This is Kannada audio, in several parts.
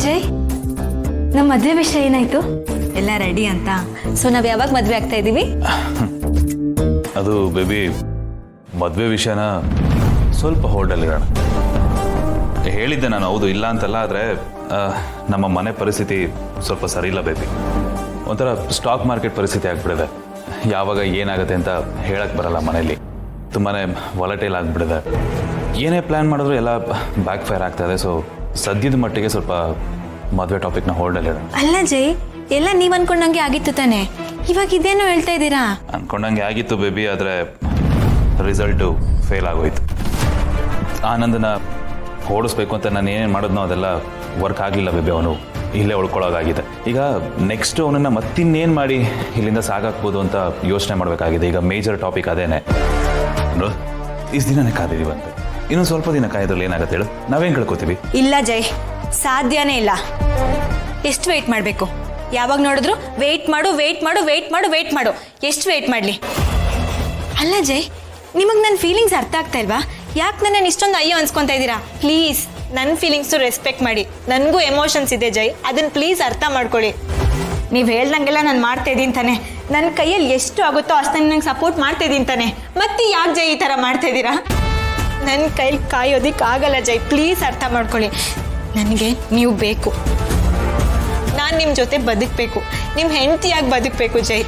ಜೈ, ನಮ್ಮ ಮದುವೆ ವಿಷಯ ಏನಾಯ್ತು? ಎಲ್ಲ ರೆಡಿ ಅಂತ. ಸೊ ನಾವ್ ಯಾವಾಗ ಮದ್ವೆ ಆಗ್ತಾ ಇದೀವಿ? ಅದು ಬೇಬಿ, ಮದುವೆ ವಿಷಯನ ಸ್ವಲ್ಪ ಹೋಲ್ಡಲ್ಲಿರೋಣ. ಹೇಳಿದ್ದೆ ನಾನು, ಹೌದು ಇಲ್ಲ ಅಂತಲ್ಲ. ಆದರೆ ನಮ್ಮ ಮನೆ ಪರಿಸ್ಥಿತಿ ಸ್ವಲ್ಪ ಸರಿ ಇಲ್ಲ ಬೇಬಿ. ಒಂಥರ ಸ್ಟಾಕ್ ಮಾರ್ಕೆಟ್ ಪರಿಸ್ಥಿತಿ ಆಗ್ಬಿಡಿದೆ. ಯಾವಾಗ ಏನಾಗುತ್ತೆ ಅಂತ ಹೇಳಕ್ಕೆ ಬರಲ್ಲ. ಮನೇಲಿ ತುಂಬಾ ವಾಲಟೈಲ್ ಆಗಿಬಿಡಿದೆ. ಏನೇ ಪ್ಲ್ಯಾನ್ ಮಾಡಿದ್ರು ಎಲ್ಲ ಬ್ಯಾಕ್ ಫೈರ್ ಆಗ್ತಾಯಿದೆ. ಸೊ ಸದ್ಯದ ಮಟ್ಟಿಗೆ ಸ್ವಲ್ಪ ಮದುವೆ ಟಾಪಿಕ್ನ ಹೋಲ್ಡಲ್ಲಿರೋಣ. ಅಲ್ಲ ಜೈ, ಎಲ್ಲ ನೀವ್ ಅನ್ಕೊಂಡಂಗೆ ಆಗಿತ್ತು ತಾನೆ, ಇವಾಗ ಇದೇನೋ ಹೇಳ್ತಾ ಇದ್ದೀರಾ? ಅನ್ಕೊಂಡಂಗೆ ಆಗಿತ್ತು ಬೇಬಿ, ಆದರೆ ರಿಸಲ್ಟು ಫೇಲ್ ಆಗೋಯ್ತು. ಆನಂದನ ಓಡಿಸ್ಬೇಕು ಅಂತ ನಾನು ಏನೇನು ಮಾಡಿದ್ನೋ ಅದೆಲ್ಲ ವರ್ಕ್ ಆಗಲಿಲ್ಲ ಬೇಬಿ. ಅವನು ಇಲ್ಲೇ ಉಳ್ಕೊಳ್ಳೋದಾಗಿದೆ. ಈಗ ನೆಕ್ಸ್ಟ್ ಅವನನ್ನು ಮತ್ತಿನ್ನೇನು ಮಾಡಿ ಇಲ್ಲಿಂದ ಸಾಗಾಕ್ಬೋದು ಅಂತ ಯೋಚನೆ ಮಾಡಬೇಕಾಗಿದೆ. ಈಗ ಮೇಜರ್ ಟಾಪಿಕ್ ಅದೇನೆ. ಇಷ್ಟು ದಿನನೇ ಕಾದಿದ್ದೀವಂತೆ, ಇನ್ನೊಂದು ಸ್ವಲ್ಪ ದಿನ ಕಾಯ್ದ್ರಲ್ಲಿ ಏನಾಗುತ್ತೆ ಹೇಳು? ನಾವೇನು ಕಳ್ಕೊತೀವಿ? ಇಲ್ಲ ಜೈ, ಸಾಧ್ಯನೇ ಇಲ್ಲ. ಎಷ್ಟು ವೆಯ್ಟ್ ಮಾಡಬೇಕು? ಯಾವಾಗ ನೋಡಿದ್ರು ವೆಯ್ಟ್ ಮಾಡು ವೆಯ್ಟ್ ಮಾಡು ವೆಯ್ಟ್ ಮಾಡು ವೆಯ್ಟ್ ಮಾಡು. ಎಷ್ಟು ವೆಯ್ಟ್ ಮಾಡಲಿ? ಅಲ್ಲ ಜೈ, ನಿಮಗೆ ನನ್ನ ಫೀಲಿಂಗ್ಸ್ ಅರ್ಥ ಆಗ್ತಾ ಇಲ್ವಾ? ಯಾಕೆ ನನ್ನ ಇಷ್ಟೊಂದು ಅಯ್ಯೋ ಅನ್ಸ್ಕೊತಾ ಇದ್ದೀರಾ? ಪ್ಲೀಸ್ ನನ್ನ ಫೀಲಿಂಗ್ಸು ರೆಸ್ಪೆಕ್ಟ್ ಮಾಡಿ. ನನಗೂ ಎಮೋಷನ್ಸ್ ಇದೆ ಜೈ, ಅದನ್ನು ಪ್ಲೀಸ್ ಅರ್ಥ ಮಾಡ್ಕೊಳ್ಳಿ. ನೀವು ಹೇಳ್ದಂಗೆಲ್ಲ ನಾನು ಮಾಡ್ತಾ ಇದ್ದೀನಿ ತಾನೆ, ನನ್ನ ಕೈಯಲ್ಲಿ ಎಷ್ಟು ಆಗುತ್ತೋ ಅಷ್ಟು ನಂಗೆ ಸಪೋರ್ಟ್ ಮಾಡ್ತಾ ಇದ್ದೀನಿ ತಾನೆ. ಮತ್ತೆ ಯಾಕೆ ಜೈ ಈ ಥರ ಮಾಡ್ತಾ ಇದ್ದೀರಾ? ನನ್ನ ಕೈಲಿ ಕಾಯೋದಿಕ್ಕೆ ಆಗಲ್ಲ ಜೈ, ಪ್ಲೀಸ್ ಅರ್ಥ ಮಾಡ್ಕೊಳ್ಳಿ. ನನಗೆ ನೀವು ಬೇಕು. ನಾನು ನಿಮ್ಮ ಜೊತೆ ಬದುಕಬೇಕು, ನಿಮ್ಮ ಹೆಂಡತಿಯಾಗಿ ಬದುಕಬೇಕು ಜೈ.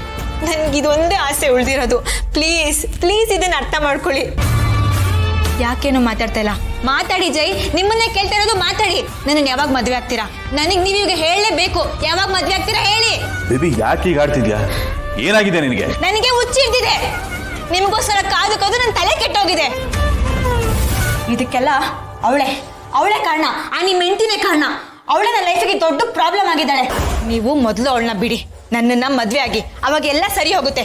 ನನಗಿದೊಂದೇ ಆಸೆ ಉಳಿದಿರೋದು. ಪ್ಲೀಸ್ ಪ್ಲೀಸ್ ಇದನ್ನು ಅರ್ಥ ಮಾಡ್ಕೊಳ್ಳಿ. ಯಾಕೇನು ಮಾತಾಡ್ತಾ ಇಲ್ಲ? ಮಾತಾಡಿ ಜೈ, ನಿಮ್ಮನ್ನೇ ಕೇಳ್ತಾ ಇರೋದು, ಮಾತಾಡಿ. ನನ್ನನ್ನು ಯಾವಾಗ ಮದುವೆ ಆಗ್ತೀರಾ? ನನಗೆ ನೀವು ಈಗ ಹೇಳಲೇಬೇಕು. ಯಾವಾಗ ಮದುವೆ ಆಗ್ತೀರಾ ಹೇಳಿ? ಬೇಬಿ, ಯಾಕೆ ಈಗ ಆಡ್ತಿದ್ಯಾ? ಏನಾಗಿದೆ ನಿನಗೆ? ನನಗೆ ಹುಚ್ಚಿಡ್ತಿದೆ. ನಿಮಗೋಸ್ಕರ ಕಾದು ಕಾದು ನನ್ನ ತಲೆ ಕೆಟ್ಟೋಗಿದೆ. ಇದಕ್ಕೆಲ್ಲ ಅವಳೇ ಕಾರಣ. ನಿಮ್ಮ ಹೆಂಡತಿನೇ ಕಾರಣ. ಅವಳೇ ನನ್ನ ಲೈಫಿಗೆ ದೊಡ್ಡ ಪ್ರಾಬ್ಲಮ್ ಆಗಿದ್ದಾಳೆ. ನೀವು ಮೊದಲು ಅವಳನ್ನ ಬಿಡಿ, ನನ್ನನ್ನ ಮದುವೆ ಆಗಿ, ಅವಾಗ ಎಲ್ಲ ಸರಿ ಹೋಗುತ್ತೆ.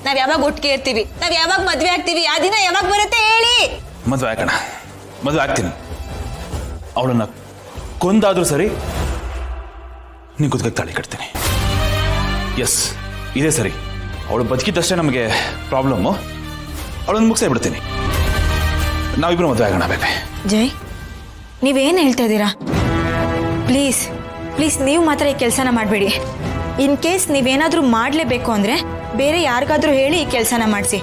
ನಾವ್ ಯಾವಾಗ ಒಟ್ಟಿಗೆ ಇರ್ತೀವಿ, ನಾವ್ ಯಾವಾಗ ಮದುವೆ ಆಗ್ತೀವಿ, ಆ ದಿನ ಯಾವಾಗ ಬರುತ್ತೆ ಹೇಳಿ? ಮದುವೆ ಆಗೋಣ, ಮದುವೆ ಆಗ್ತೀನಿ. ಅವಳನ್ನ ಕೊಂದಾದ್ರೂ ಸರಿ, ನೀನು ಕುತ್ಕಕ್ಕೆ ತಾಳಿ ಕಟ್ತೀನಿ. ಎಸ್, ಇದೇ ಸರಿ. ಅವಳು ಬದುಕಿದ್ದಷ್ಟೇ ನಮಗೆ ಪ್ರಾಬ್ಲಮ್ಮು. ಅವಳನ್ನು ಮುಗಿಸೇ ಬಿಡ್ತೀನಿ. ನಾವಿಬ್ರು ಮದುವೆ ಆಗೋಣ ಬೇಬಿ. ಜೈ, ನೀವೇನು ಹೇಳ್ತಾ ಇದ್ದೀರಾ? ಪ್ಲೀಸ್ ಪ್ಲೀಸ್ ನೀವು ಮಾತ್ರ ಈ ಕೆಲಸನ ಮಾಡಬೇಡಿ. ಇನ್ ಕೇಸ್ ನೀವೇನಾದರೂ ಮಾಡಲೇಬೇಕು ಅಂದರೆ ಬೇರೆ ಯಾರಿಗಾದ್ರೂ ಹೇಳಿ ಈ ಕೆಲಸನ ಮಾಡಿಸಿ.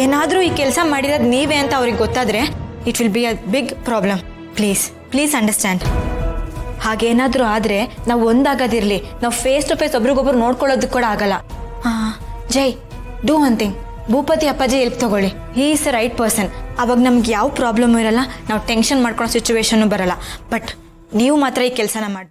ಏನಾದರೂ ಈ ಕೆಲಸ ಮಾಡಿರೋದು ನೀವೇ ಅಂತ ಅವ್ರಿಗೆ ಗೊತ್ತಾದರೆ it will be a big problem. Please please understand. ಹಾಗೇನಾದರೂ ಆದರೆ ನಾವು ಒಂದಾಗೋದಿರಲಿ, ನಾವು ಫೇಸ್ ಟು ಫೇಸ್ ಒಬ್ರಿಗೊಬ್ರು ನೋಡ್ಕೊಳ್ಳೋದಕ್ಕೆ ಕೂಡ ಆಗಲ್ಲ. ಜೈ, ಡೂ ಒನ್ ಥಿಂಗ್. ಭೂಪತಿ ಅಪ್ಪಾಜಿ ಹೆಲ್ಪ್ ತಗೊಳ್ಳಿ. He is the right person. ಅವಾಗ ನಮ್ಗೆ ಯಾವ ಪ್ರಾಬ್ಲಮ್ ಇರಲ್ಲ, ನಾವು ಟೆನ್ಷನ್ ಮಾಡ್ಕೊಳ್ಳೋ ಸಿಚುವೇಶನ್ನು ಬರಲ್ಲ. ಬಟ್ ನೀವು ಮಾತ್ರ ಈ ಕೆಲಸನ ಮಾಡಿ.